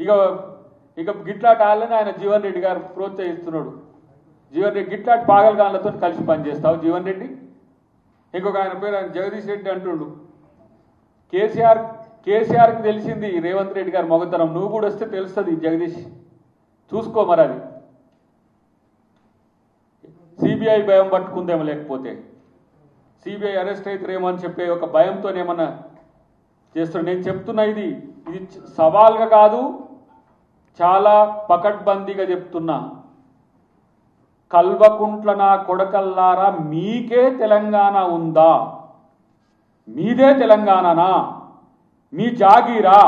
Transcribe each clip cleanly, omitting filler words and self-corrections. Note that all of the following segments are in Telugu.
ఇక ఇక గిట్లాటి వాళ్ళని ఆయన జీవన్ రెడ్డి గారు ప్రోత్సహిస్తున్నాడు. జీవన్ రెడ్డి గిట్లాటి పాగల్గాన్లతో కలిసి పనిచేస్తావు జీవన్ రెడ్డి. ఇంకొక ఆయన పేరు ఆయన జగదీష్ రెడ్డి అంటుండు. కేసీఆర్కి తెలిసింది రేవంత్ రెడ్డి గారు మొగతనం, నువ్వు కూడా వస్తే తెలుస్తుంది జగదీష్, చూసుకో మరి. అది సిబిఐ భయం పట్టుకుందేమో, లేకపోతే సిబిఐ అరెస్ట్ అవుతారేమో అని చెప్పే ఒక భయంతోనేమన్నా చేస్తున్నాడు. నేను చెప్తున్నా, ఇది సవాల్గా కాదు, చాలా పకడ్బందీగా చెప్తున్నా. కల్వకుంట్ల నా కొడకల్లారా, మీకే తెలంగాణ ఉందా? మీదే తెలంగాణనా? మీ జాగీరా?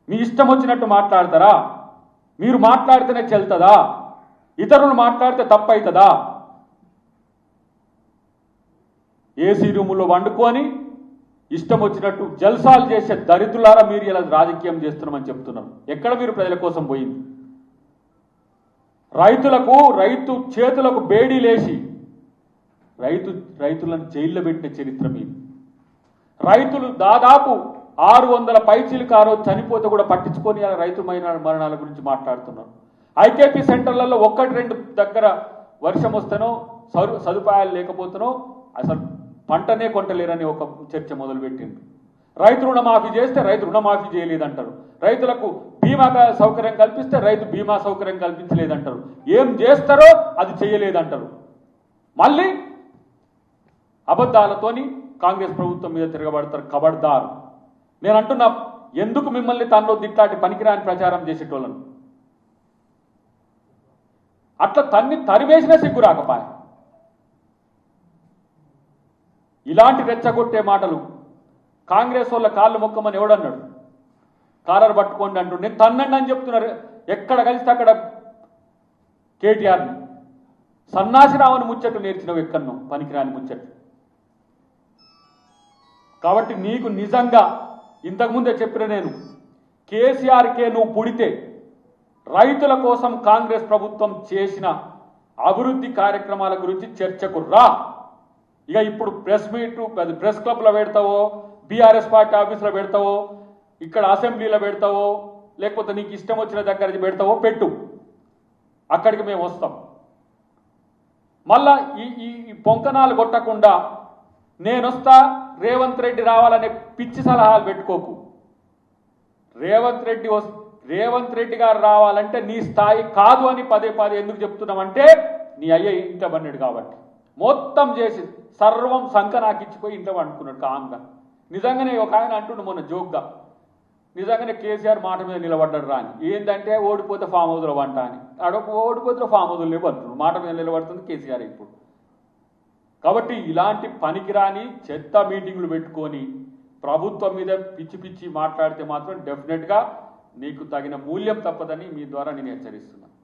మీ ఇష్టం వచ్చినట్టు మాట్లాడతారా? మీరు మాట్లాడితేనే చెల్తుందా? ఇతరులు మాట్లాడితే తప్పవుతుందా? ఏసీ రూములో వండుకొని ఇష్టం వచ్చినట్టు జల్సాలు చేసే దరిద్రులారా మీరు ఇలా రాజకీయం చేస్తున్నామని చెప్తున్నారు. ఎక్కడ మీరు ప్రజల కోసం పోయింది? రైతు చేతులకు బేడీలేసి రైతులను జైల్లో పెట్టిన చరిత్ర మీది. రైతులు దాదాపు 600 పైచీలకు ఆ రోజు చనిపోతే కూడా పట్టించుకొని రైతు మరణాల గురించి మాట్లాడుతున్నారు. ఐకేపీ సెంటర్లలో 1-2 దగ్గర వర్షం వస్తేనో సదుపాయాలు లేకపోతేనో అసలు పంటనే కొంటలేరని ఒక చర్చ మొదలుపెట్టిండ్రు. రైతు రుణమాఫీ చేస్తే రైతు రుణమాఫీ చేయలేదంటారు. రైతులకు బీమా సౌకర్యం కల్పిస్తే రైతు బీమా సౌకర్యం కల్పించలేదంటారు. ఏం చేస్తారో అది చేయలేదంటారు. మళ్ళీ అబద్ధాలతోని కాంగ్రెస్ ప్రభుత్వం మీద తిరగబడతారు. ఖబర్దార్. నేను అంటున్నా, ఎందుకు మిమ్మల్ని తనలో దిట్లాంటి పనికిరాని ప్రచారం చేసేటోళ్ళను అట్లా తరివేసిన సిగ్గు రాకపాయ. ఇలాంటి రెచ్చగొట్టే మాటలు కాంగ్రెస్ వాళ్ళ కాళ్ళు మొక్కమని ఎవడన్నాడు? కాలర్ పట్టుకోండి అంటూ నేను తన్నండి అని చెప్తున్నారు. ఎక్కడ కలిస్తే అక్కడ కేటీఆర్ని సన్నాసిరావుని ముచ్చట్లు నేర్చినవి ఎక్కడనో పనికిరాని ముచ్చట్లు. కాబట్టి నీకు నిజంగా ఇంతకుముందే చెప్పిన నేను, కేసీఆర్కే నువ్వు పుడితే రైతుల కోసం కాంగ్రెస్ ప్రభుత్వం చేసిన అభివృద్ధి కార్యక్రమాల గురించి చర్చకు రా. ఇక ఇప్పుడు ప్రెస్ క్లబ్లో పెడతావో, బీఆర్ఎస్ పార్టీ ఆఫీసులో పెడతావో, ఇక్కడ అసెంబ్లీలో పెడతావో, లేకపోతే నీకు ఇష్టం వచ్చిన దగ్గర పెడతావో పెట్టు, అక్కడికి మేము వస్తాం. మళ్ళా ఈ పొంకనాలు కొట్టకుండా నేనొస్తా రేవంత్ రెడ్డి రావాలనే పిచ్చి సలహాలు పెట్టుకోకు. రేవంత్ రెడ్డి గారు రావాలంటే నీ స్థాయి కాదు అని పదే ఎందుకు చెప్తున్నామంటే, నీ అయ్య ఇంట పన్నాడు కాబట్టి మొత్తం చేసి సర్వం సంఖ నాకిచ్చిపోయి ఇంట్లో వండుకున్నాడు కామ్గా. నిజంగానే ఒక ఆయన అంటుండు మొన్న జోక్గా, నిజంగానే కేసీఆర్ మాట మీద నిలబడ్డాడు రా అని. ఏంటంటే ఓడిపోతే ఫామ్ హౌస్లో వంట అని. ఓడిపోతే ఫామ్ హౌస్లో లేపడుతున్నాడు, మాట మీద నిలబడుతుంది కేసీఆర్ ఇప్పుడు. కాబట్టి ఇలాంటి పనికిరాని చెత్త మీటింగులు పెట్టుకొని ప్రభుత్వం మీద పిచ్చి మాట్లాడితే మాత్రం డెఫినెట్గా నీకు తగిన మూల్యం తప్పదని మీ ద్వారా నేను హెచ్చరిస్తున్నాను.